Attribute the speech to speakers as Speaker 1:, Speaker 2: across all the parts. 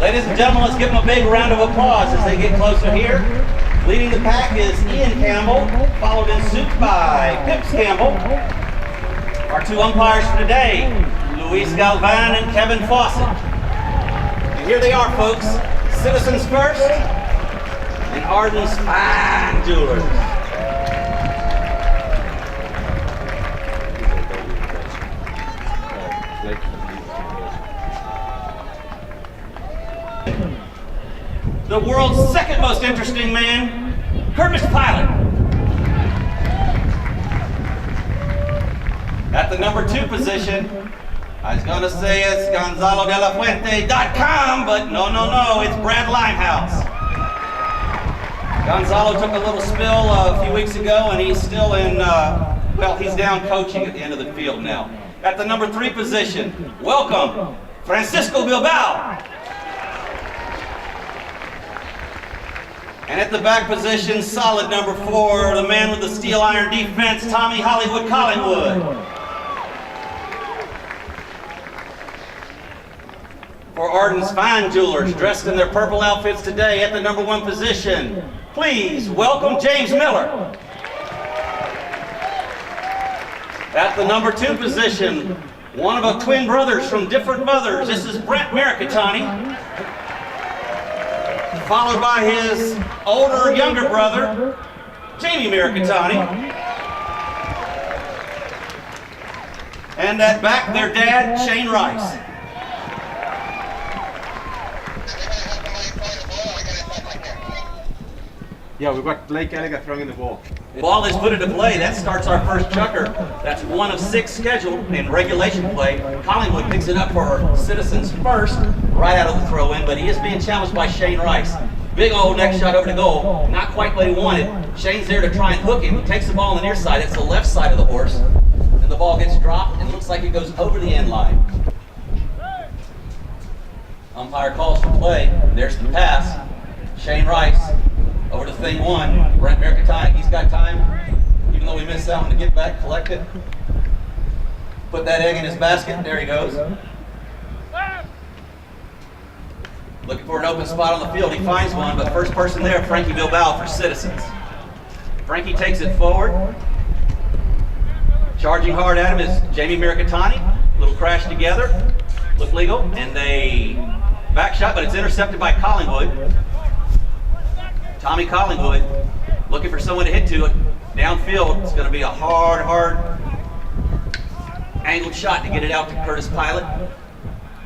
Speaker 1: Ladies and gentlemen, let's give them a big round of applause as they get closer here. Leading the pack is Ian Campbell, followed in suit by Pips Campbell. Our two umpires for today, Luis Galvan and Kevin Fawcett. And here they are, folks. Citizens first, and Arden's fine jewelers. The world's second most interesting man, Curtis Pilot. At the number 2 position, I was going to say it's GonzaloDelaFuente.com, but no, it's Brad Limehouse. Gonzalo took a little spill a few weeks ago, and he's still in, he's down coaching at the end of the field now. At the number 3 position, welcome, Francisco Bilbao. And at the back position, solid number 4, the man with the steel iron defense, Tommy Hollywood Collingwood. For Arden's fine jewelers, dressed in their purple outfits today, at the number 1 position, please welcome James Miller. At the number 2 position, one of a twin brothers from different mothers, this is Brent Miricatani. Followed by his older, younger brother, Jamie Miricatani. And at back, their dad, Shane Rice.
Speaker 2: Yeah, we've got Blake Gallagher throwing the ball.
Speaker 1: The ball is put into play. That starts our first chucker. That's 1 of 6 scheduled in regulation play. Collingwood picks it up for Citizens first, right out of the throw-in, but he is being challenged by Shane Rice. Big old neck shot over the goal. Not quite what he wanted. Shane's there to try and hook him. He takes the ball on the near side. It's the left side of the horse. And the ball gets dropped, and it looks like it goes over the end line. Umpire calls for play. There's the pass. Shane Rice over to thing 1. Brent Miricatani. He's got time, even though we missed that one, to get back, collect it. Put that egg in his basket. There he goes. Looking for an open spot on the field. He finds one, but first person there, Frankie Bilbao for Citizens. Frankie takes it forward. Charging hard at him is Jamie Miricatani. Little crash together. Look legal. And a back shot, but it's intercepted by Collingwood. Tommy Collingwood looking for someone to hit to it. Downfield, it's going to be a hard angled shot to get it out to Curtis Pilot.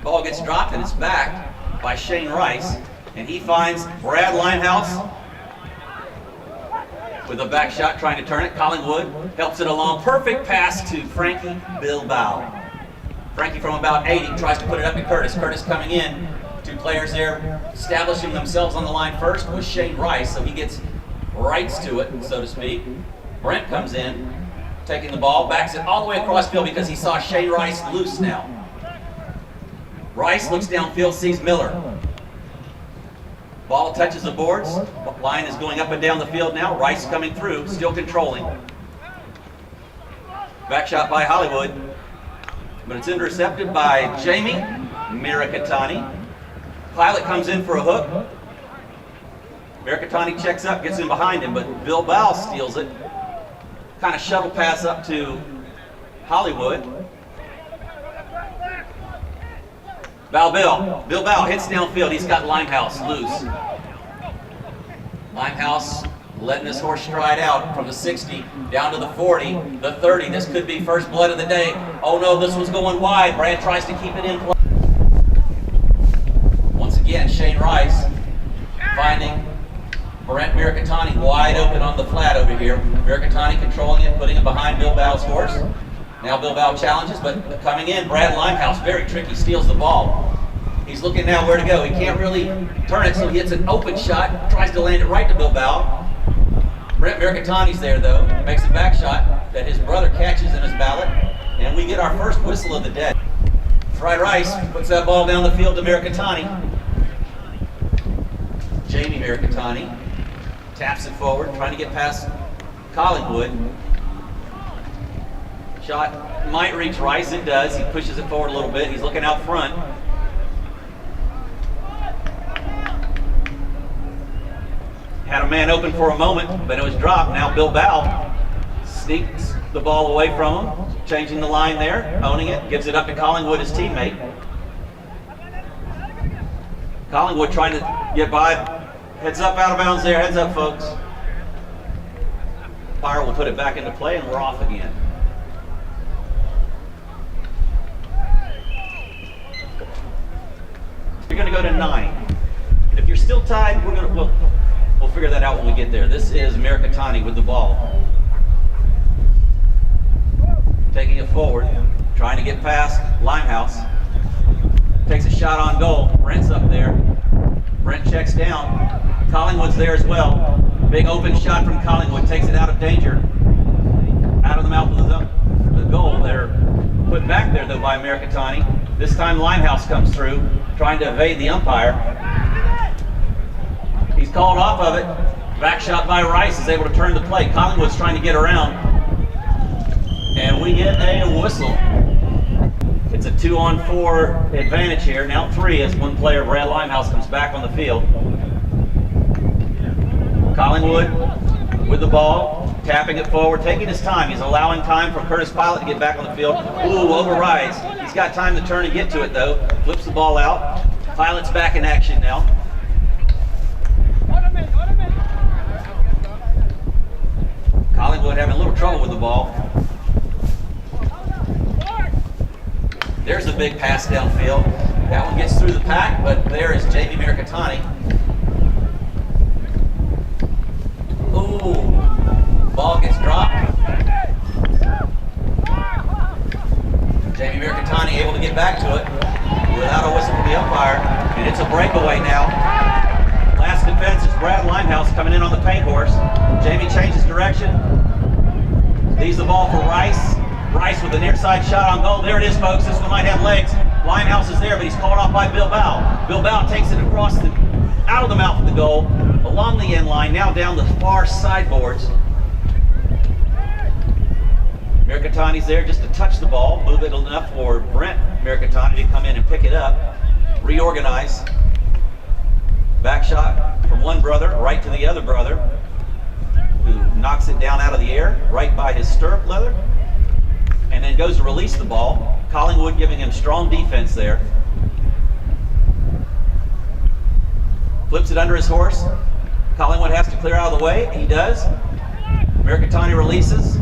Speaker 1: Ball gets dropped and it's backed by Shane Rice, and he finds Brad Limehouse with a back shot trying to turn it. Collingwood helps it along. Perfect pass to Frankie Bilbao. Frankie from about 80 tries to put it up to Curtis. Curtis coming in. 2 players there establishing themselves on the line first was Shane Rice, so he gets rights to it, so to speak. Brent comes in, taking the ball, backs it all the way across field because he saw Shane Rice loose now. Rice looks downfield, sees Miller. Ball touches the boards. Line is going up and down the field now. Rice coming through, still controlling. Back shot by Hollywood, but it's intercepted by Jamie Miricatani. Pilot comes in for a hook. Miricatani checks up, gets in behind him, but Bilbao steals it. Kind of shuttle pass up to Hollywood. Bilbao hits downfield. He's got Limehouse loose. Limehouse letting this horse stride out from the 60 down to the 40, the 30. This could be first blood of the day. Oh no, this one's going wide. Brad tries to keep it in play. Once again, Shane Rice finding Brent Miricatani wide open on the flat over here. Miricatani controlling it, putting it behind Bilbao's horse. Now Bilbao challenges, but coming in, Brad Limehouse, very tricky, steals the ball. He's looking now where to go. He can't really turn it, so he hits an open shot, tries to land it right to Bilbao. Brent Mercatani's there though, makes a back shot that his brother catches in his ballot, and we get our first whistle of the day. Fry Rice puts that ball down the field to Mercatani. Jamie Mercatani taps it forward, trying to get past Collingwood. Shot might reach Rice, it does. He pushes it forward a little bit. He's looking out front. Had a man open for a moment, but it was dropped. Now Bilbao sneaks the ball away from him, changing the line there, owning it, gives it up to Collingwood, his teammate. Collingwood trying to get by. Heads up, out of bounds there. Heads up, folks. Umpire will put it back into play, and we're off again. You're going to go to 9. And if you're still tied, we'll figure that out when we get there. This is Mercatani with the ball. Taking it forward, trying to get past Limehouse. Takes a shot on goal. Brent's up there. Brent checks down. Collingwood's there as well. Big open shot from Collingwood. Takes it out of danger. Out of the mouth of the goal. They're put back there though by Mercatani. This time Limehouse comes through, trying to evade the umpire. He's called off of it. Back shot by Rice is able to turn the play. Collingwood's trying to get around. And we get a whistle. It's a 2-on-4 advantage here. Now 3 as one player, Brad Limehouse, comes back on the field. Collingwood with the ball, tapping it forward, taking his time. He's allowing time for Curtis Pilot to get back on the field. Ooh, overrides. He's got time to turn and get to it though. Flips the ball out. Pilot's back in action now. Collingwood having a little trouble with the ball. There's a big pass downfield. That one gets through the pack, but there is Jamie Mercatani. Ooh, ball gets dropped. Jamie Mercatani able to get back to it without a whistle from the umpire, and it's a breakaway now. Last defense is Brad Limehouse coming in on the paint horse. Jamie changes direction. Leaves the ball for Rice. Rice with a near side shot on goal. There it is, folks. This one might have legs. Limehouse is there, but he's called off by Bilbao. Bilbao takes it across out of the mouth of the goal, along the end line, now down the far sideboards. Mercatani's there just to touch the ball, move it enough for Brent Mercatani to come in and pick it up, reorganize. Back shot from one brother, right to the other brother, who knocks it down out of the air, right by his stirrup leather, and then goes to release the ball. Collingwood giving him strong defense there. Flips it under his horse. Collingwood has to clear out of the way. He does. Mercatani releases,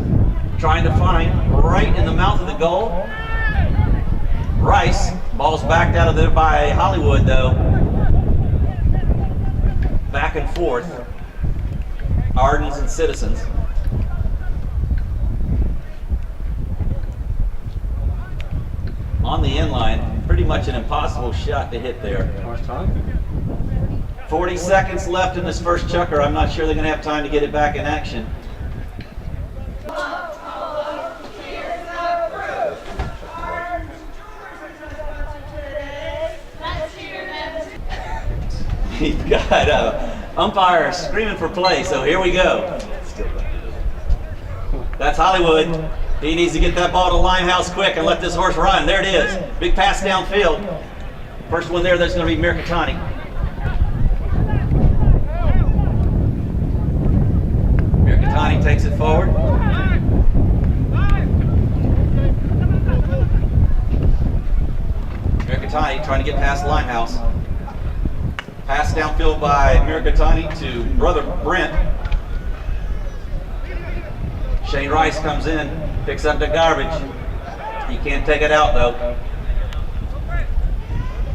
Speaker 1: trying to find right in the mouth of the goal. Rice, ball's backed out of there by Hollywood though. Back and forth. Ardens and Citizens. On the end line, pretty much an impossible shot to hit there. 40 seconds left in this first chukker. I'm not sure they're going to have time to get it back in action. He's got umpire screaming for play, so here we go. That's Hollywood. He needs to get that ball to Limehouse quick and let this horse run. There it is. Big pass downfield. First one there's going to be Mercatani. Mercatani takes it forward. Mercatani trying to get past Limehouse. Pass downfield by Mercatani to brother Brent. Shane Rice comes in, picks up the garbage. He can't take it out though.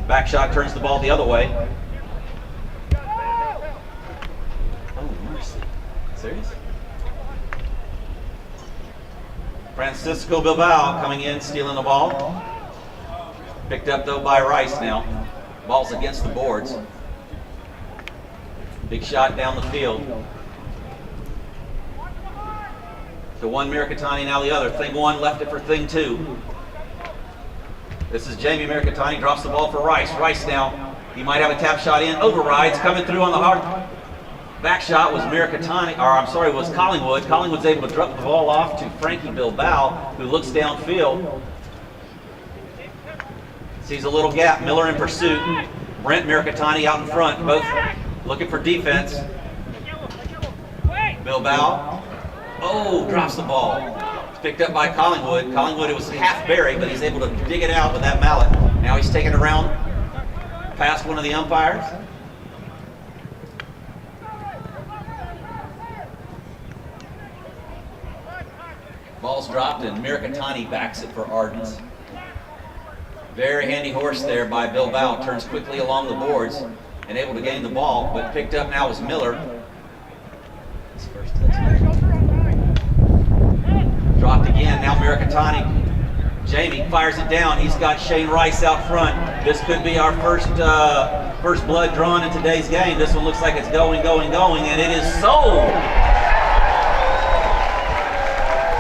Speaker 1: Back shot turns the ball the other way. Oh, mercy. Serious? Francisco Bilbao coming in, stealing the ball. Picked up though by Rice now. Ball's against the boards. Big shot down the field. To one Miracatani, now the other. Thing one left it for thing two. This is Jamie Miracatani, drops the ball for Rice. Rice now, he might have a tap shot in, overrides, coming through on the hard. Back shot was was Collingwood. Collingwood's able to drop the ball off to Frankie Bilbao, who looks downfield. Sees a little gap, Miller in pursuit. Brent Miracatani out in front, both looking for defense. Bilbao, drops the ball. It's picked up by Collingwood. Collingwood, it was half buried, but he's able to dig it out with that mallet. Now he's taking it around past one of the umpires. Ball's dropped and Miracatani backs it for Arden's. Very handy horse there by Bilbao. Turns quickly along the boards and able to gain the ball, but picked up now was Miller. His first touch. Dropped again, now Miracatani. Jamie fires it down. He's got Shane Rice out front. This could be our first blood drawn in today's game. This one looks like it's going, and it is so.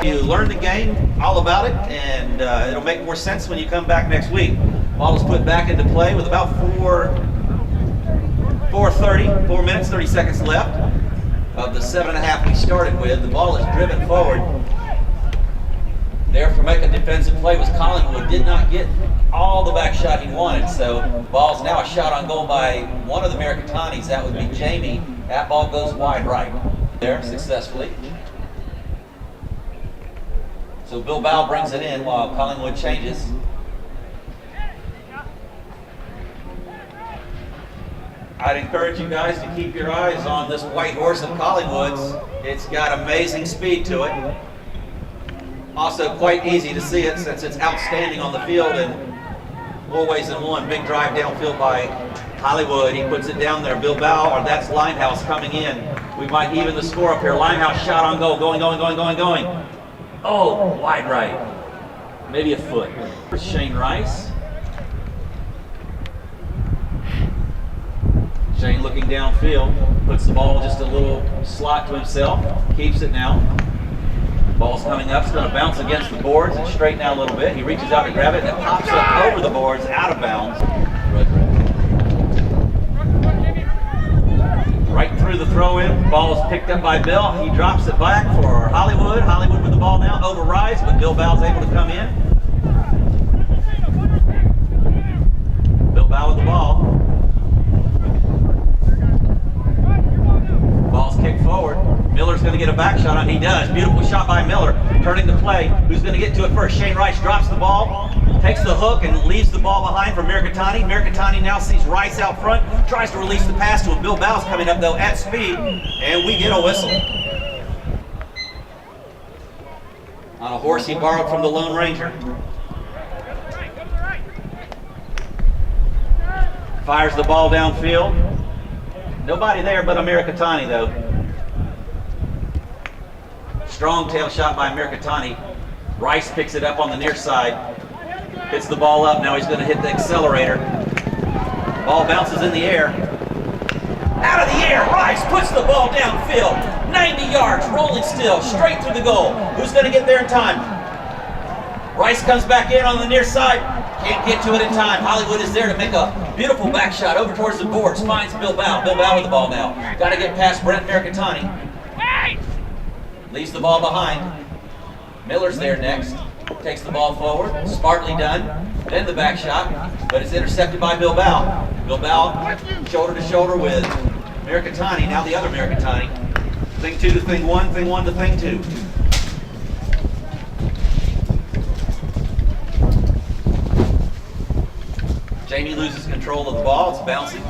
Speaker 1: You learn the game, all about it, and it'll make more sense when you come back next week. Ball is put back into play with about 4 minutes, 30 seconds left of the 7.5 we started with. The ball is driven forward. There for making a defensive play was Collingwood. Did not get all the back shot he wanted, so ball's now a shot on goal by one of the Miracatanis. That would be Jamie. That ball goes wide right there successfully. So Bilbao brings it in while Collingwood changes. I'd encourage you guys to keep your eyes on this white horse of Collingwood's. It's got amazing speed to it. Also quite easy to see it since it's outstanding on the field and more ways than one. Big drive downfield by Hollywood. He puts it down there. Bilbao, or that's Limehouse coming in. We might even the score up here. Limehouse shot on goal. Going. Oh, wide right. Maybe a foot. Shane Rice. Shane looking downfield. Puts the ball just a little slot to himself. Keeps it now. Ball's coming up. It's going to bounce against the boards and straighten out a little bit. He reaches out to grab it and it pops up over the boards, out of bounds. Right through the throw-in. Ball is picked up by Bill. He drops it back for Hollywood. Hollywood with the ball now. Overrides, but Bilbao's able to come in. Bilbao with the ball. Ball's kicked forward. Miller's going to get a back shot on. He does. Beautiful shot by Miller. Turning the play. Who's going to get to it first? Shane Rice drops the ball. Takes the hook and leaves the ball behind for Miracatani. Miracatani now sees Rice out front. Tries to release the pass to him. Bilbao's coming up though at speed. And we get a whistle. On a horse he borrowed from the Lone Ranger. Fires the ball downfield. Nobody there but a Miracatani though. Strong tail shot by Miracatani. Rice picks it up on the near side. Hits the ball up. Now he's going to hit the accelerator. Ball bounces in the air. Out of the air, Rice puts the ball downfield. 90 yards, rolling still, straight through the goal. Who's going to get there in time? Rice comes back in on the near side. Can't get to it in time. Hollywood is there to make a beautiful back shot over towards the boards. Finds Bilbao. Bilbao with the ball now. Got to get past Brent Miracatani. Leaves the ball behind. Miller's there next. Takes the ball forward. Smartly done. Then the back shot, but it's intercepted by Bilbao. Bilbao shoulder to shoulder with Miracatani. Now the other Miracatani. Thing two to thing one to thing two. Jamie loses control of the ball. It's bouncing,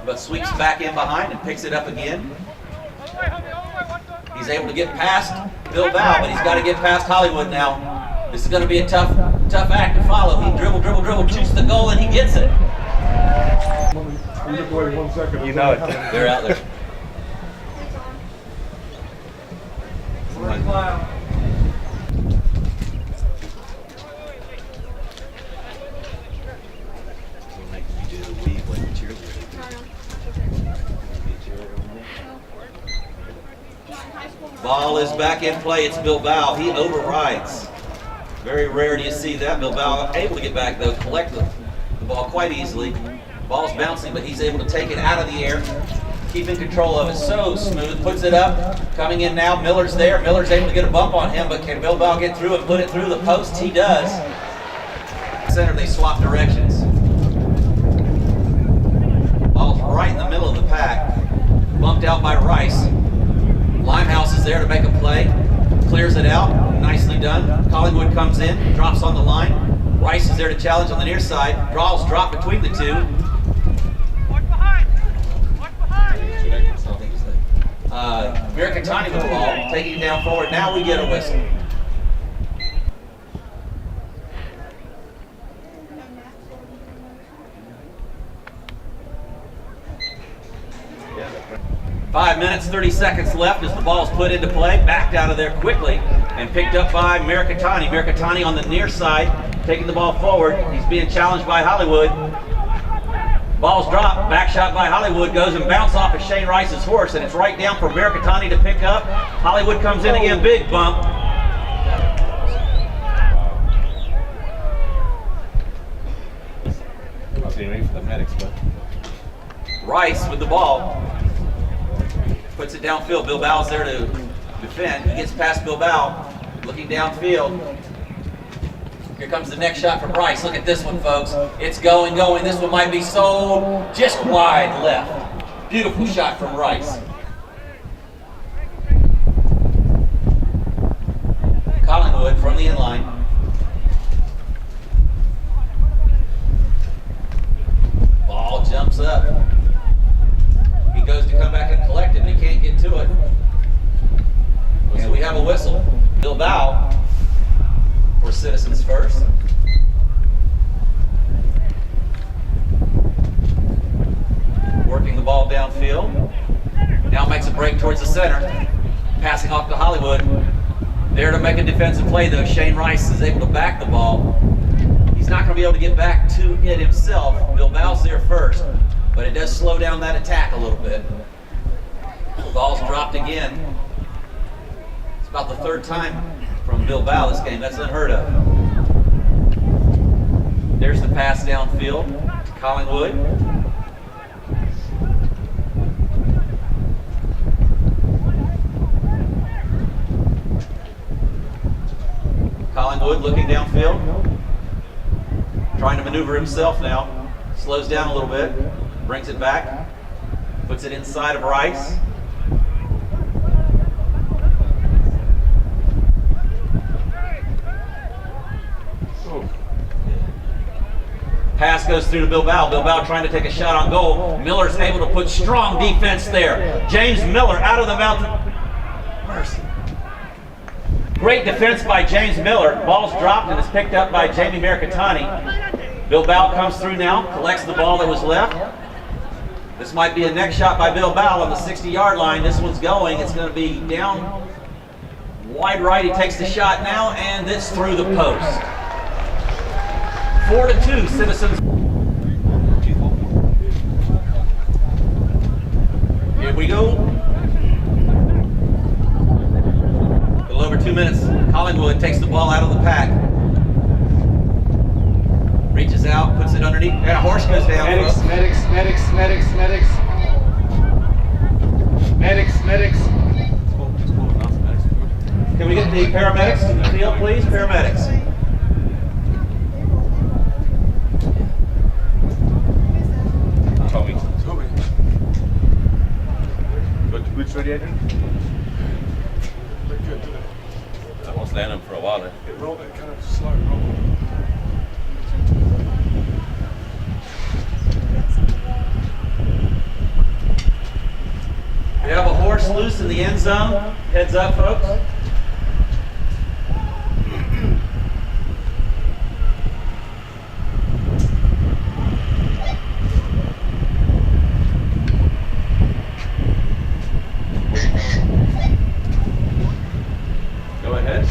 Speaker 1: but sweeps back in behind and picks it up again. He's able to get past Bilbao, but he's got to get past Hollywood now. This is going to be a tough act to follow. He dribble, shoots the goal, and he gets it.
Speaker 2: You know it.
Speaker 1: They're out there. is back in play. It's Bilbao. He overrides. Very rare do you see that. Bilbao able to get back, though, collect the ball quite easily. Ball's bouncing, but he's able to take it out of the air, keeping control of it. So smooth, puts it up. Coming in now, Miller's there. Miller's able to get a bump on him, but can Bilbao get through and put it through the post? He does. Center, they swap directions. Ball's right in the middle of the pack. Bumped out by Rice. Limehouse is there to make a play. Clears it out. Nicely done. Collingwood comes in, drops on the line. Rice is there to challenge on the near side. Draws drop between the two. Mirkatani with the ball, taking it down forward. Now we get a whistle. Yeah. 5 minutes, 30 seconds left as the ball is put into play. Backed out of there quickly and picked up by Mirkatani. Mirkatani on the near side, taking the ball forward. He's being challenged by Hollywood. Ball's dropped, back shot by Hollywood, goes and bounce off of Shane Rice's horse, and it's right down for Mirkatani to pick up. Hollywood comes in again, big bump.
Speaker 2: I was getting ready for the medics, but
Speaker 1: Rice with the ball. Puts it downfield. Bilbao's there to defend. He gets past Bilbao, looking downfield. Here comes the next shot from Rice. Look at this one, folks. It's going. This one might be so just wide left. Beautiful shot from Rice. Collingwood from the inline. Ball jumps up. He goes to come back and collect it, but he can't get to it. And we have a whistle. Bilbao for Citizens first. Working the ball downfield. Now makes a break towards the center. Passing off to Hollywood. There to make a defensive play, though. Shane Rice is able to back the ball. He's not going to be able to get back to it himself. Bilbao's there first, but it does slow down that attack a little bit. The ball's dropped again. It's about the third time from Bilbao this game. That's unheard of. There's the pass downfield to Collingwood. Collingwood looking downfield. Trying to maneuver himself now. Slows down a little bit. Brings it back. Puts it inside of Rice. Pass goes through to Bilbao. Bilbao trying to take a shot on goal. Miller's able to put strong defense there. James Miller out of the mountain. Mercy. Great defense by James Miller. Ball's dropped and is picked up by Jamie Mirkatani. Bilbao comes through now, collects the ball that was left. This might be a next shot by Bilbao on the 60-yard line. This one's going. It's going to be down wide right. He takes the shot now, and it's through the post. 4-2, Citizens. Here we go. A little over 2 minutes. Collingwood takes the ball out of the pack. Reaches out, puts it underneath, and a horse goes down.
Speaker 2: medics.
Speaker 1: Can we get the paramedics to the field, please? Paramedics.
Speaker 2: Tommy. Got the boots ready, Adrian? I was laying them for a while then.
Speaker 3: It rolled it kind of slow roll.
Speaker 1: We have a horse loose in the end zone. Heads up, folks. Go ahead.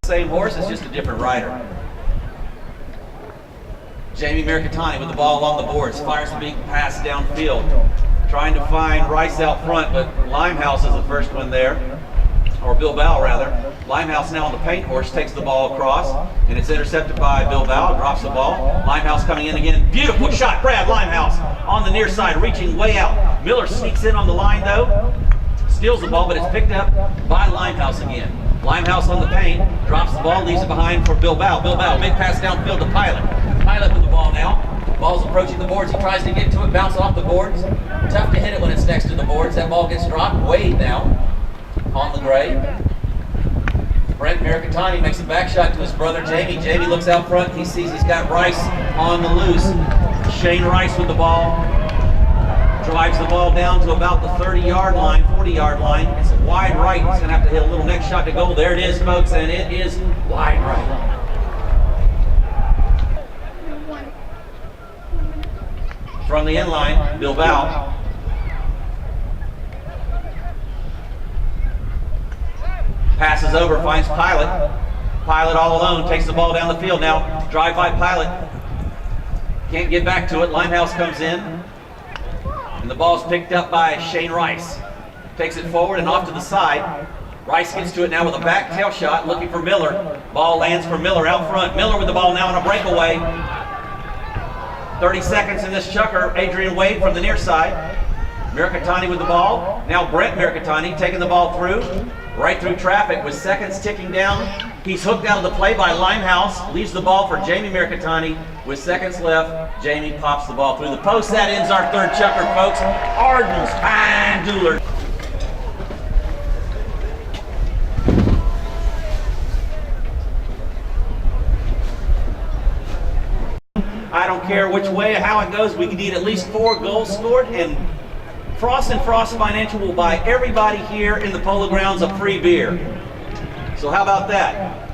Speaker 1: Same horse, it's just a different rider. Jamie Mercatani with the ball along the boards, fires the big pass downfield. Trying to find Rice out front, but Limehouse is the first one there, or Bilbao rather. Limehouse now on the paint horse, takes the ball across, and it's intercepted by Bilbao, drops the ball. Limehouse coming in again, beautiful shot, Brad Limehouse on the near side, reaching way out. Miller sneaks in on the line though, steals the ball, but it's picked up by Limehouse again. Limehouse on the paint, drops the ball, leaves it behind for Bilbao. Bilbao, big pass downfield to Pilot. Pilot with the ball now. Ball's approaching the boards. He tries to get to it, bounce off the boards. Tough to hit it when it's next to the boards. That ball gets dropped. Wade now on the gray. Brent Mercatani makes a back shot to his brother Jamie. Jamie looks out front. He sees he's got Rice on the loose. Shane Rice with the ball. Drives the ball down to about the 30-yard line, 40-yard line. It's a wide right. He's going to have to hit a little next shot to goal. There it is, folks, and it is wide right. From the end line, Bilbao. Passes over, finds Pilot. Pilot all alone, takes the ball down the field now. Drive by Pilot. Can't get back to it. Limehouse comes in. And the ball's picked up by Shane Rice. Takes it forward and off to the side. Rice gets to it now with a back tail shot, looking for Miller. Ball lands for Miller out front. Miller with the ball now on a breakaway. 30 seconds in this chucker. Adrian Wade from the near side. Mercatani with the ball. Now Brent Mercatani taking the ball through. Right through traffic with seconds ticking down. He's hooked out of the play by Limehouse. Leaves the ball for Jamie Mercatani. With seconds left, Jamie pops the ball through the post. That ends our third chucker, folks. Arden's fine dueler. I don't care which way, how it goes. We need at least 4 goals scored, and Frost Financial will buy everybody here in the Polo Grounds a free beer. So how about that?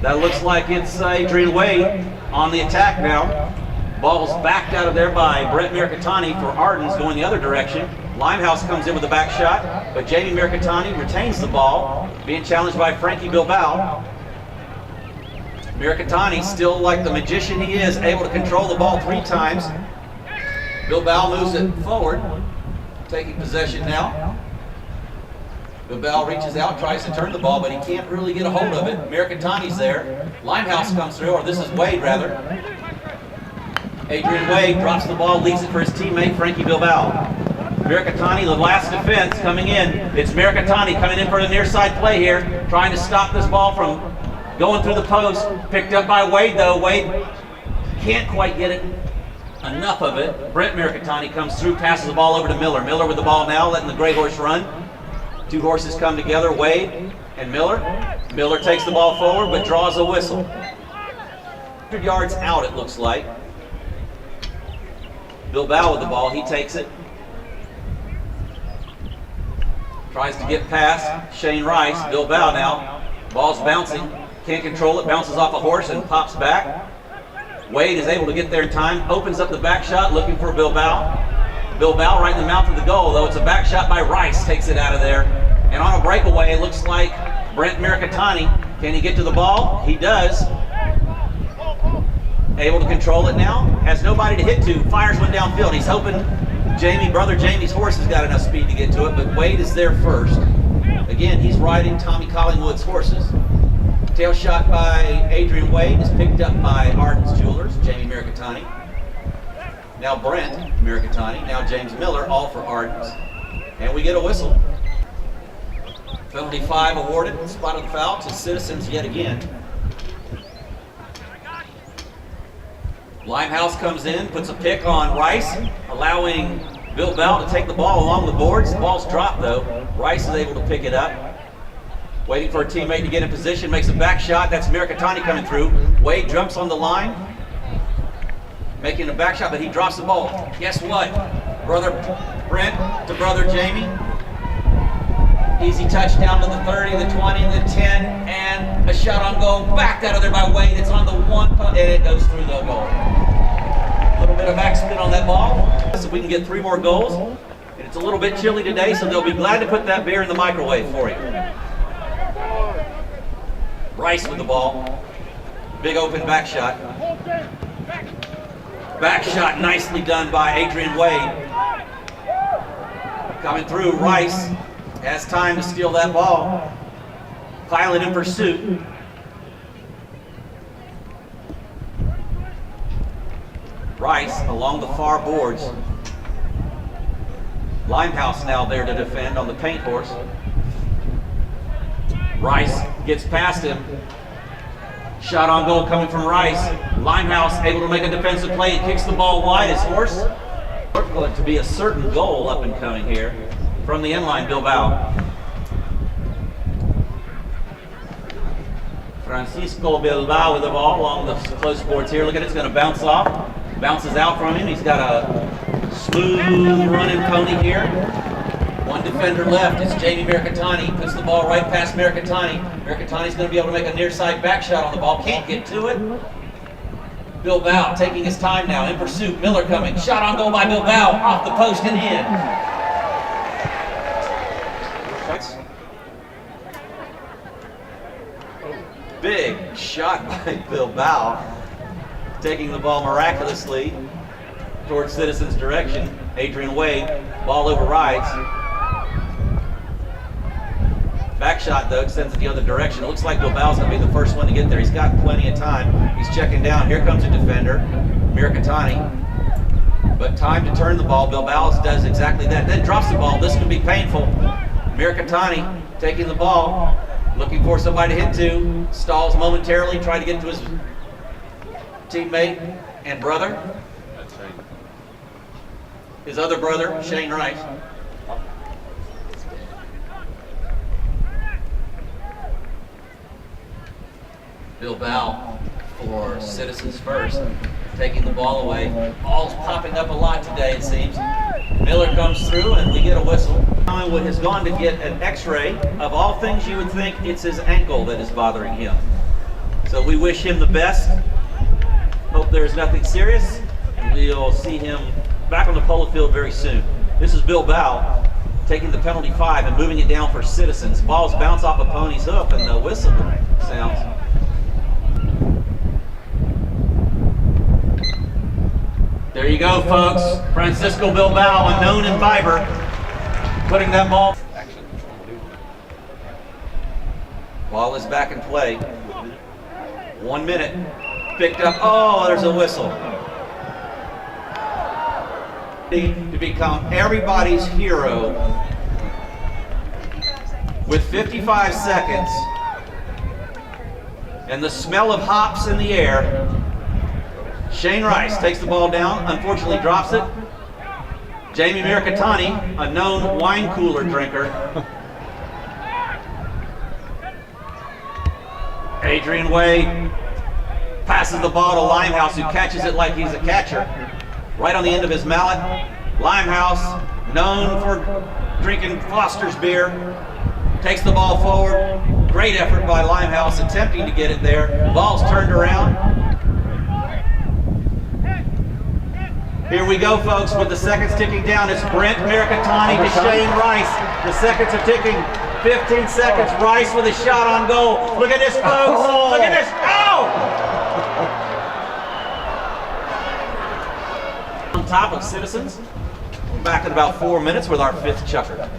Speaker 1: That looks like it's Adrian Wade on the attack now. Ball's backed out of there by Brent Mercatani for Arden's going the other direction. Limehouse comes in with a back shot, but Jamie Mercatani retains the ball, being challenged by Frankie Bilbao. Mercatani, still like the magician he is, able to control the ball 3 times. Bilbao moves it forward, taking possession now. Bilbao reaches out, tries to turn the ball, but he can't really get a hold of it. Mercatani's there. Limehouse comes through, or this is Wade rather. Adrian Wade drops the ball, leaves it for his teammate Frankie Bilbao. Mercatani, the last defense coming in. It's Mercatani coming in for the near side play here, trying to stop this ball from going through the post. Picked up by Wade though. Wade can't quite get it. Enough of it. Brent Mercatani comes through, passes the ball over to Miller. Miller with the ball now, letting the gray horse run. 2 horses come together, Wade and Miller. Miller takes the ball forward, but draws a whistle. 100 yards out, it looks like. Bilbao with the ball, he takes it. Tries to get past Shane Rice. Bilbao now. Ball's bouncing, can't control it, bounces off a horse and pops back. Wade is able to get there in time, opens up the back shot, looking for Bilbao. Bilbao right in the mouth of the goal, though. It's a back shot by Rice, takes it out of there. And on a breakaway, it looks like Brent Mercatani. Can he get to the ball? He does. Able to control it now. Has nobody to hit to. Fires one downfield. He's hoping brother Jamie's horse has got enough speed to get to it, but Wade is there first. Again, he's riding Tommy Collingwood's horses. Tail shot by Adrian Wade is picked up by Arden's Jewelers, Jamie Mercatani. Now Brent Mercatani, now James Miller, all for Arden's. And we get a whistle. Penalty 5 awarded, spot of the foul to Citizens yet again. Limehouse comes in, puts a pick on Rice, allowing Bilbao to take the ball along the boards. The ball's dropped though. Rice is able to pick it up. Waiting for a teammate to get in position, makes a back shot. That's Mercatani coming through. Wade jumps on the line, making a back shot, but he drops the ball. Guess what? Brother Brent to brother Jamie. Easy touchdown to the 30, the 20, the 10, and a shot on goal. Backed out of there by Wade. It's on the 1, and it goes through the goal. A little bit of backspin on that ball. So we can get 3 more goals. And it's a little bit chilly today, so they'll be glad to put that beer in the microwave for you. Rice with the ball. Big open back shot. Back shot nicely done by Adrian Wade. Coming through, Rice has time to steal that ball. Kylan in pursuit. Rice along the far boards. Limehouse now there to defend on the paint horse. Rice gets past him. Shot on goal coming from Rice. Limehouse able to make a defensive play. He kicks the ball wide. His horse going to be a certain goal up and coming here from the inline Bilbao. Francisco Bilbao with the ball along the close boards here. Look at it, it's going to bounce off. Bounces out from him. He's got a smooth running pony here. One defender left. It's Jamie Mercatani. Puts the ball right past Mercatani. Mercatani's going to be able to make a near side back shot on the ball. Can't get to it. Bilbao taking his time now in pursuit. Miller coming. Shot on goal by Bilbao. Off the post and in. Big shot by Bilbao. Taking the ball miraculously towards Citizens' direction. Adrian Wade, ball overrides. Back shot though, sends it the other direction. It looks like Bilbao's going to be the first one to get there. He's got plenty of time. He's checking down. Here comes a defender, Mercatani. But time to turn the ball. Bilbao does exactly that. Then drops the ball. This could be painful. Mercatani taking the ball, looking for somebody to hit to. Stalls momentarily, trying to get to his teammate and brother.
Speaker 2: That's right.
Speaker 1: His other brother, Shane Rice. Bilbao for Citizens first, taking the ball away. Ball's popping up a lot today, it seems. Miller comes through and we get a whistle. Collingwood has gone to get an x-ray. Of all things you would think it's his ankle that is bothering him. So we wish him the best. Hope there's nothing serious, and we'll see him back on the polo field very soon. This is Bilbao taking the penalty 5 and moving it down for Citizens. Balls bounce off a pony's hoof and the whistle sounds. There you go, folks. Francisco Bilbao, unknown in fiber, putting that ball. Ball is back in play. 1 minute. Picked up. Oh, there's a whistle. To become everybody's hero with 55 seconds and the smell of hops in the air. Shane Rice takes the ball down, unfortunately drops it. Jamie Mercatani, a known wine cooler drinker. Adrian Wade passes the ball to Limehouse, who catches it like he's a catcher. Right on the end of his mallet. Limehouse, known for drinking Foster's beer, takes the ball forward. Great effort by Limehouse attempting to get it there. Ball's turned around. Here we go, folks, with the seconds ticking down. It's Brent Mercatani to Shane Rice. The seconds are ticking. 15 seconds. Rice with a shot on goal. Look at this, folks. Look at this. Oh! On top of Citizens. Back in about 4 minutes with our 5th chucker.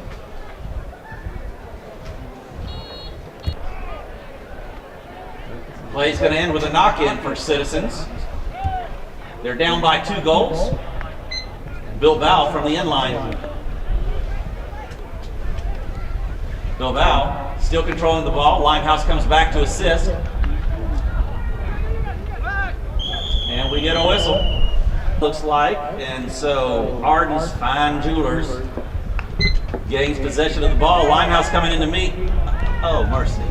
Speaker 1: Play's going to end with a knock-in for Citizens. They're down by 2 goals. Bilbao from the inline. Bilbao still controlling the ball. Limehouse comes back to assist. And we get a whistle. Looks like. And so Arden's Fine Jewelers gains possession of the ball. Limehouse coming in to meet. Oh, mercy.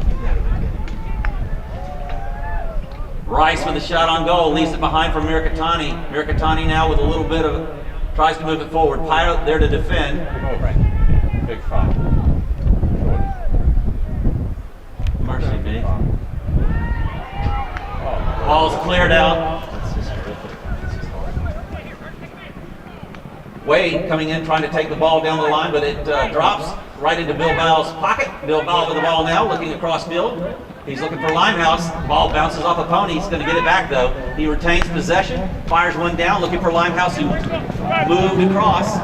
Speaker 1: Rice with a shot on goal, leaves it behind for Mercatani. Mercatani now with a little bit of, tries to move it forward. Pilot there to defend.
Speaker 2: Oh, right. Big foul.
Speaker 1: Mercy me. Ball's cleared out. Wade coming in trying to take the ball down the line, but it drops right into Bilbao's pocket. Bilbao with the ball now, looking across field. He's looking for Limehouse. Ball bounces off a pony. He's going to get it back though. He retains possession, fires one down, looking for Limehouse, who moved across.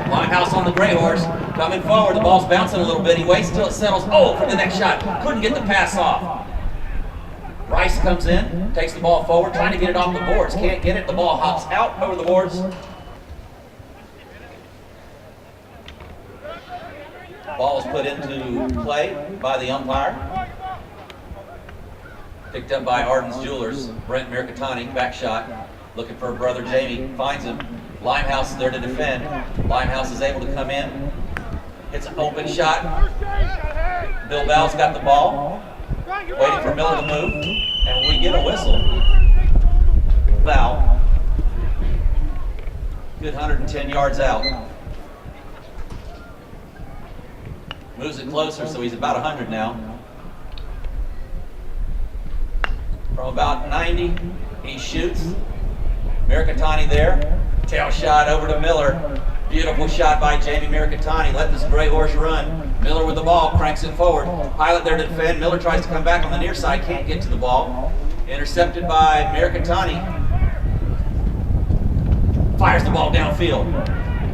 Speaker 1: Limehouse on the gray horse, coming forward. The ball's bouncing a little bit. He waits until it settles. Oh, for the next shot. Couldn't get the pass off. Rice comes in, takes the ball forward, trying to get it off the boards. Can't get it. The ball hops out over the boards. Ball is put into play by the umpire. Picked up by Arden's Jewelers. Brent Mercatani, back shot. Looking for brother Jamie. Finds him. Limehouse is there to defend. Limehouse is able to come in. Hits an open shot. Bill Bell's got the ball. Waiting for Miller to move. And we get a whistle. Foul. Good 110 yards out. Moves it closer, so he's about 100 now. From about 90, he shoots. Mercatani there. Tail shot over to Miller. Beautiful shot by Jamie Mercatani. Let this gray horse run. Miller with the ball, cranks it forward. Pilot there to defend. Miller tries to come back on the near side, can't get to the ball. Intercepted by Mercatani. Fires the ball downfield.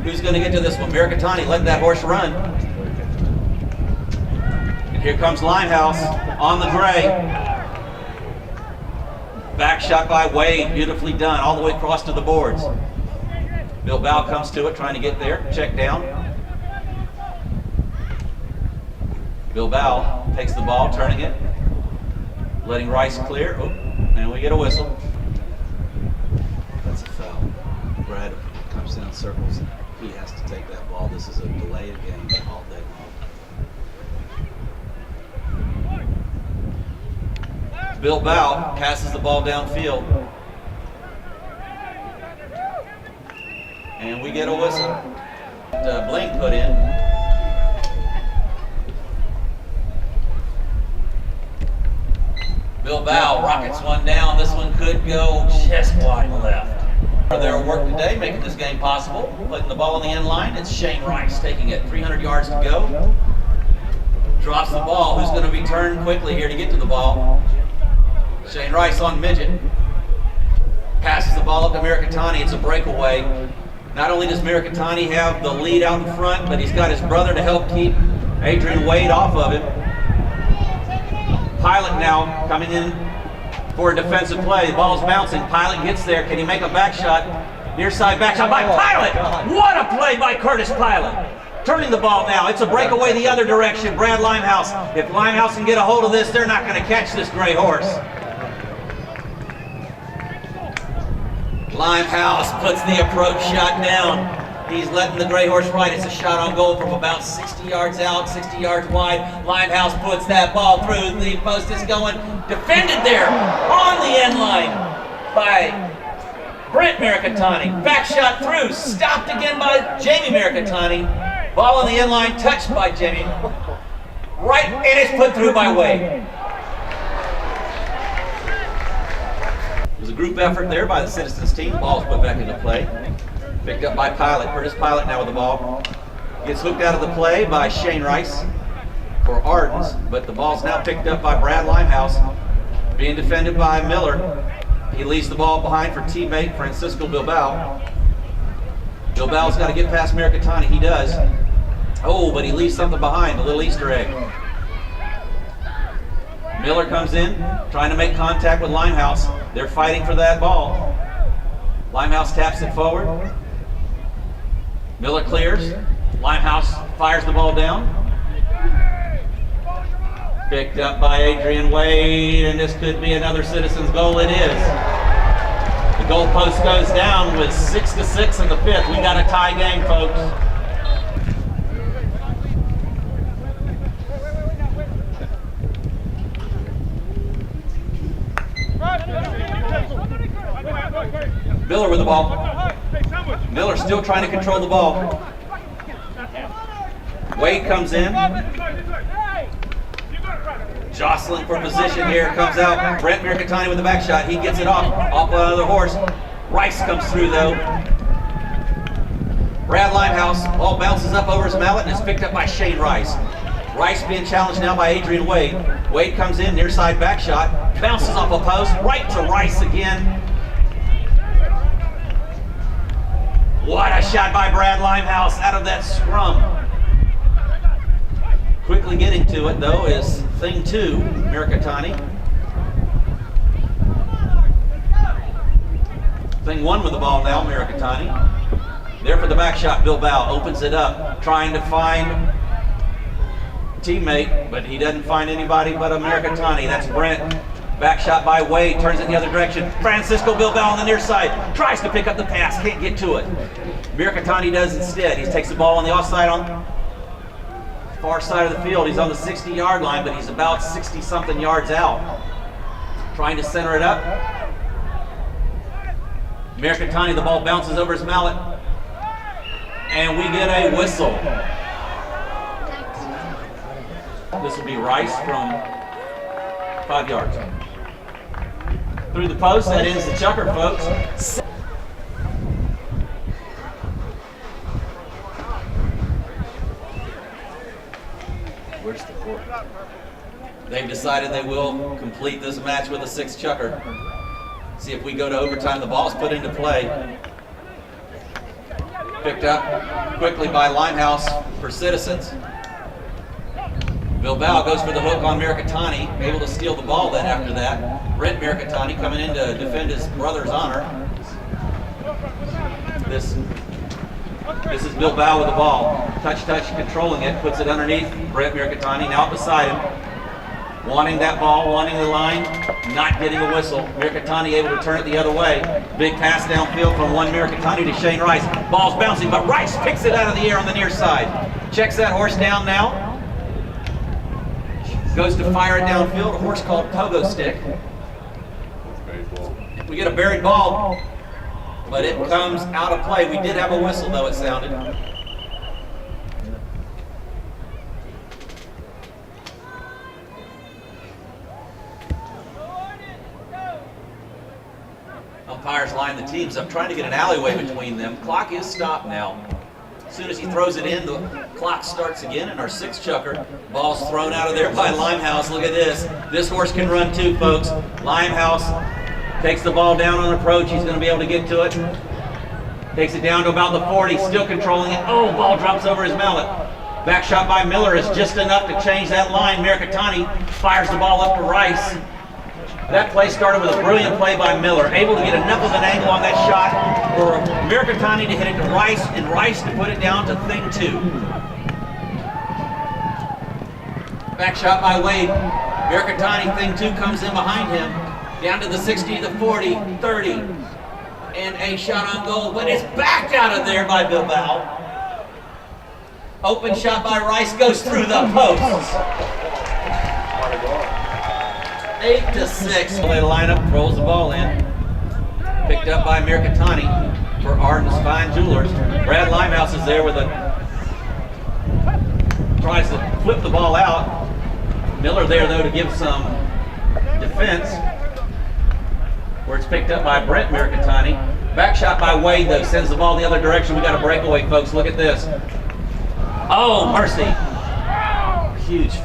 Speaker 1: Who's going to get to this one? Mercatani let that horse run. And here comes Limehouse on the gray. Back shot by Wade, beautifully done, all the way across to the boards. Bilbao comes to it, trying to get there, check down. Bilbao takes the ball, turning it, letting Rice clear, and we get a whistle.
Speaker 3: That's a foul. Brad comes down circles. He has to take that ball. This is a delay of game all day long.
Speaker 1: Bilbao passes the ball downfield. And we get a whistle. Bling put in. Bilbao rockets one down. This one could go just wide left. Their work today, making this game possible. Putting the ball on the end line. It's Shane Rice taking it. 300 yards to go. Drops the ball. Who's going to be turned quickly here to get to the ball? Shane Rice on midget. Passes the ball up to Mercatani. It's a breakaway. Not only does Mercatani have the lead out in front, but he's got his brother to help keep Adrian Wade off of him. Pilot now coming in for a defensive play. The ball's bouncing. Pilot gets there. Can he make a back shot? Near side back shot by Pilot. What a play by Curtis Pilot. Turning the ball now. It's a breakaway the other direction. Brad Limehouse. If Limehouse can get a hold of this, they're not going to catch this gray horse. Limehouse puts the approach shot down. He's letting the gray horse ride. It's a shot on goal from about 60 yards out, 60 yards wide. Limehouse puts that ball through. The post is going. Defended there on the end line by Brent Mercatani. Back shot through. Stopped again by Jamie Mercatani. Ball on the end line, touched by Jamie. Right, and it's put through by Wade. It was a group effort there by the Citizens team. Ball's put back into play. Picked up by Pilot. Curtis Pilot now with the ball. Gets hooked out of the play by Shane Rice for Arden's, but the ball's now picked up by Brad Limehouse. Being defended by Miller. He leaves the ball behind for teammate Francisco Bilbao. Bilbao's got to get past Mercatani. He does. Oh, but he leaves something behind, a little Easter egg. Miller comes in, trying to make contact with Limehouse. They're fighting for that ball. Limehouse taps it forward. Miller clears. Limehouse fires the ball down. Picked up by Adrian Wade, and this could be another Citizens goal. It is. The goalpost goes down with 6-6 in the fifth. We got a tie game, folks. Miller with the ball. Miller still trying to control the ball. Wade comes in. Jostling for position here. Comes out. Brent Mercatani with the back shot. He gets it off another horse. Rice comes through though. Brad Limehouse. Ball bounces up over his mallet and is picked up by Shane Rice. Rice being challenged now by Adrian Wade. Wade comes in, near side back shot, bounces off a post, right to Rice again. What a shot by Brad Limehouse out of that scrum. Quickly getting to it though is thing 2, Mirikitani. Thing 1 with the ball now, Mirikitani. There for the back shot, Bilbao opens it up, trying to find teammate, but he doesn't find anybody but a Mirikitani. That's Brent. Back shot by Wade, turns it the other direction. Francisco Bilbao on the near side, tries to pick up the pass, can't get to it. Mirikitani does instead. He takes the ball on the offside on the far side of the field. He's on the 60-yard line, but he's about 60-something yards out. Trying to center it up. Mirikitani, the ball bounces over his mallet. And we get a whistle. This will be Rice from 5 yards. Through the post, that ends the chucker, folks. Where's the court? They've decided they will complete this match with a 6th chucker. See if we go to overtime. The ball's put into play. Picked up quickly by Limehouse for Citizens. Bilbao goes for the hook on Mirikitani, able to steal the ball then after that. Brent Mirikitani coming in to defend his brother's honor. This is Bilbao with the ball. Touch, controlling it, puts it underneath Brent Mirikitani, now beside him. Wanting that ball, wanting the line, not getting a whistle. Mirikitani able to turn it the other way. Big pass downfield from one Mirikitani to Shane Rice. Ball's bouncing, but Rice picks it out of the air on the near side. Checks that horse down now. Goes to fire it downfield, a horse called Pogo Stick. We get a buried ball, but it comes out of play. We did have a whistle, though, it sounded. Umpires line the teams up, trying to get an alleyway between them. Clock is stopped now. As soon as he throws it in, the clock starts again, and our 6th chucker. Ball's thrown out of there by Limehouse. Look at this. This horse can run too, folks. Limehouse takes the ball down on approach. He's going to be able to get to it. Takes it down to about the 40, still controlling it. Oh, ball drops over his mallet. Back shot by Miller is just enough to change that line. Mirikitani fires the ball up to Rice. That play started with a brilliant play by Miller, able to get enough of an angle on that shot for Mirikitani to hit it to Rice, and Rice to put it down to thing 2. Back shot by Wade. Mirikitani, thing 2, comes in behind him, down to the 60, the 40, 30, and a shot on goal, but it's backed out of there by Bilbao. Open shot by Rice goes through the post. 8-6. Play the lineup, rolls the ball in. Picked up by Mirikitani for Arden's Fine Jewelers. Brad Limehouse is there with tries to flip the ball out. Miller there though to give some defense. Where it's picked up by Brent Mirikitani. Back shot by Wade though, sends the ball the other direction. We got a breakaway, folks. Look at this. Oh, mercy. Huge.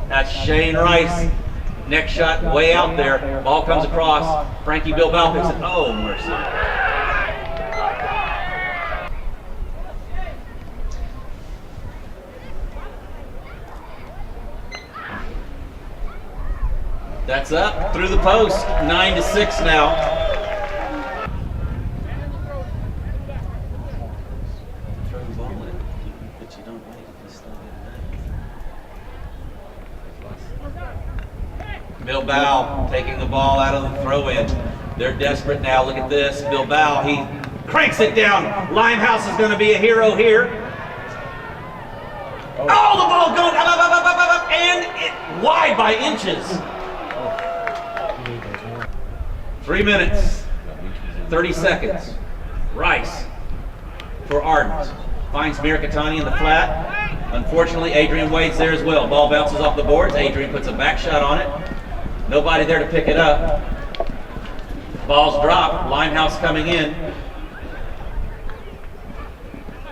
Speaker 1: That's Shane Rice. Next shot way out there. Ball comes across. Frankie Bilbao picks it. Oh, mercy. That's up through the post. 9-6 now. Bilbao taking the ball out of the throw-in. They're desperate now. Look at this. Bilbao, he cranks it down. Limehouse is going to be a hero here. Oh, the ball going up, and it wide by inches. 3 minutes, 30 seconds. Rice for Arden. Finds Mirikitani in the flat. Unfortunately, Adrian Wade's there as well. Ball bounces off the boards. Adrian puts a back shot on it. Nobody there to pick it up. Ball's dropped. Limehouse coming in.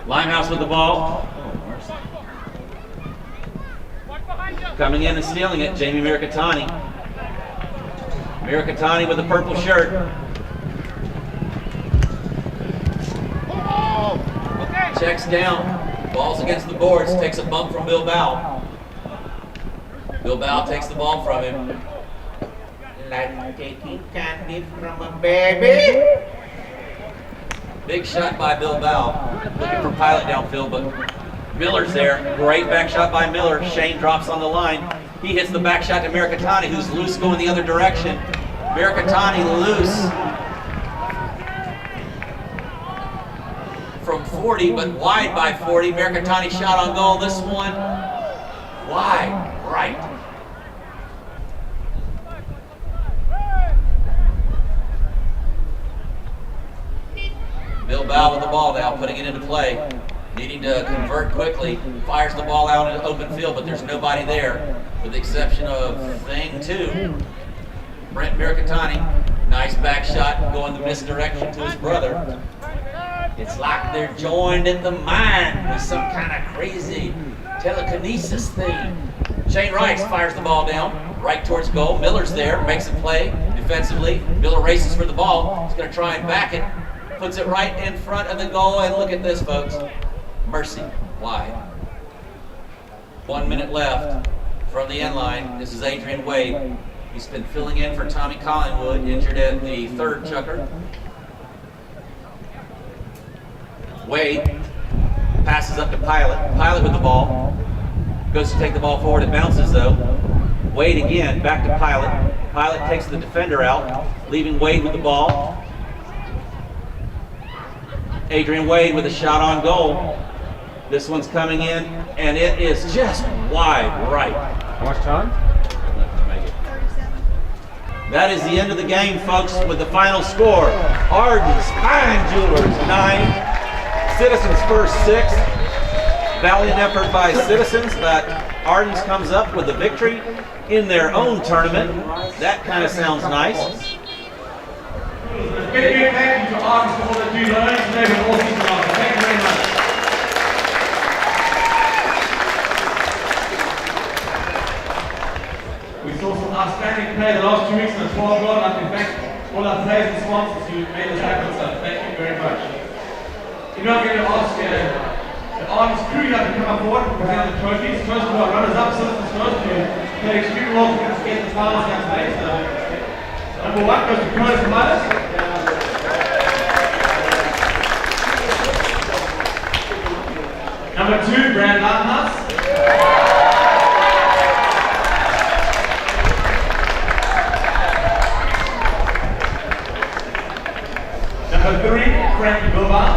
Speaker 1: Limehouse with the ball.
Speaker 3: Oh, mercy.
Speaker 1: Coming in and stealing it, Jamie Mirikatani. Mirikatani with the purple shirt. Checks down, ball's against the boards, takes a bump from Bilbao. Bilbao takes the ball from him. Like taking candy from a baby. Big shot by Bilbao. Looking for Pilot downfield, but Miller's there. Great back shot by Miller. Shane drops on the line. He hits the back shot to Mirikatani, who's loose going the other direction. Mirikatani loose from 40, but wide by 40. Mirikatani shot on goal. This one wide, right. Bilbao with the ball now, putting it into play. Needing to convert quickly. Fires the ball out into open field, but there's nobody there, with the exception of Thing 2. Brent Mirikatani. Nice back shot going the misdirection to his brother. It's like they're joined in the mind with some kind of crazy telekinesis thing. Shane Rice fires the ball down, right towards goal. Miller's there, makes a play defensively. Miller races for the ball. He's going to try and back it. Puts it right in front of the goal, and look at this, folks. Mercy. Wide. 1 minute left from the end line. This is Adrian Wade. He's been filling in for Tommy Collingwood, injured at the third chucker. Wade passes up to Pilot. Pilot with the ball. Goes to take the ball forward. It bounces though. Wade again, back to Pilot. Pilot takes the defender out, leaving Wade with the ball. Adrian Wade with a shot on goal. This one's coming in, and it is just wide right.
Speaker 2: How much time?
Speaker 1: That is the end of the game, folks, with the final score. Arden's Fine Jewelers 9, Citizens first 6. Valiant effort by Citizens, but Arden's comes up with a victory in their own tournament. That kind of sounds nice.
Speaker 4: Big thank you to Arden for all they do, not only today but all season long. Thank you very much. We saw some outstanding play the last 2 weeks in the 12 round. I'd like to thank all our players and sponsors who made this happen, so thank you very much. You know, I'm going to ask the Arden's crew to come up forward and present the trophies. First of all, runners up, Citizens first, who played extremely well to get the finals here today. So, number 1 goes to Curtis Milas. Number 2, Brand Lattenhouse. Number 3, Frankie Bilbao.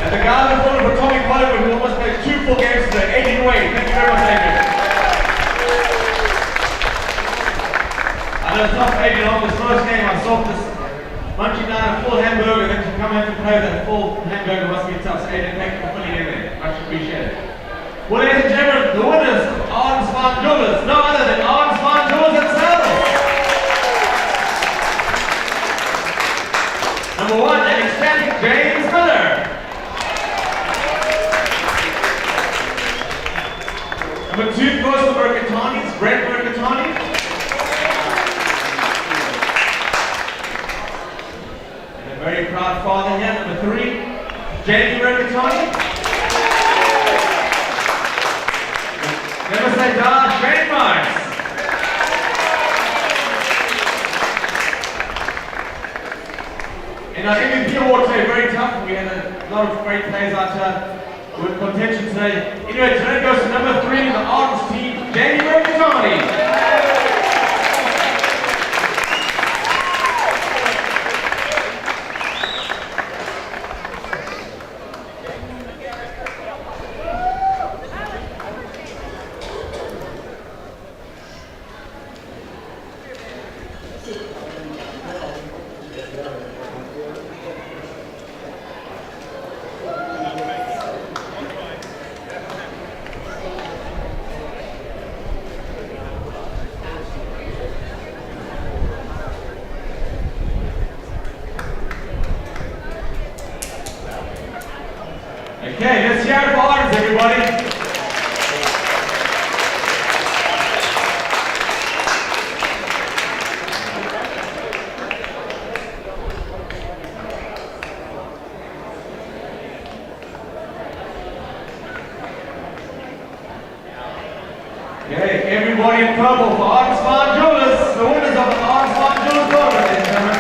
Speaker 4: And the guy in front of Atomic Polo who almost played 2 full games today, Aden Wade. Thank you very much, Adrian. I know it's tough, Adrian, on this first game. I saw this munching down a full hamburger, then to come in to play that full hamburger must be tough. So Aden, thank you for filling in there. Much appreciated. Well, ladies and gentlemen, the winners of Arden's Fine Jewelers, no other than Arden's Fine Jewelers themselves. Number 1, an ecstatic James Miller. Number 2, goes to Mirikatani's Brent Mirikatani. Very proud father here, number 3, Jamie Mirikatani. Never say die, Shane Rice. And our MVP award today, very tough. We had a lot of great players out here with contention today. Anyway, today goes to number 3, the Arden's team, Jamie Mirikatani. Okay, everybody in purple for Arden Jewelers, the winners of the Arden Jewelers Gold, ladies and gentlemen.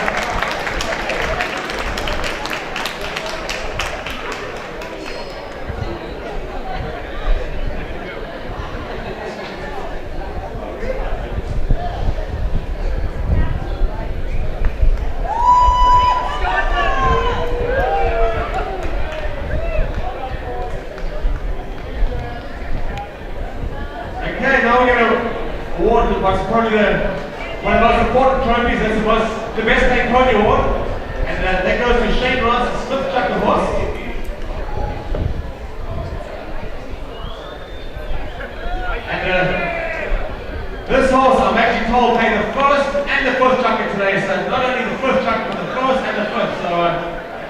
Speaker 4: Okay, now we're going to award what's probably one of the most important trophies. That's the best paid pony award, and that goes to Shane Rice's Smith Chucker horse. And this horse, I'm actually told, paid the first and the fifth chucker today. So not only the fifth chucker, but the first and the fifth. So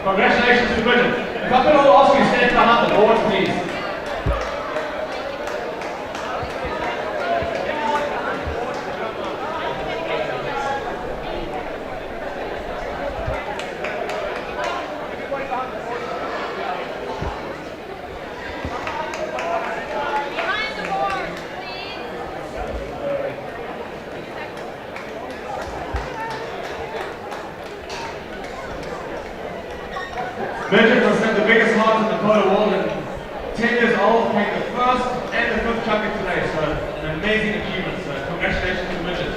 Speaker 4: congratulations to Bridget. If I could all ask you to stand behind the board, please. Bridget was the biggest heart in the Polo world, and 10 years old, playing the first and the fifth chucker today, so an amazing achievement, so congratulations to Bridget.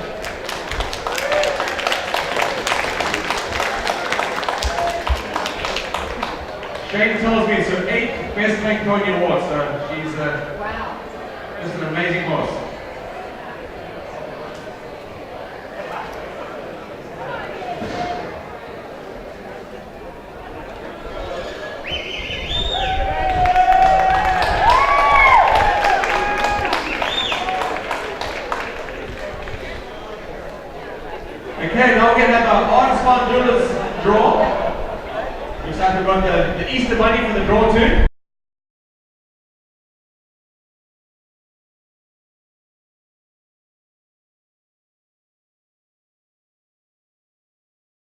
Speaker 4: Shane tells me it's her 8th best paid pony award, so she's just an amazing horse. Okay, now we're going to have our Arden Jewelers draw. We have got the Easter bunny for the draw too.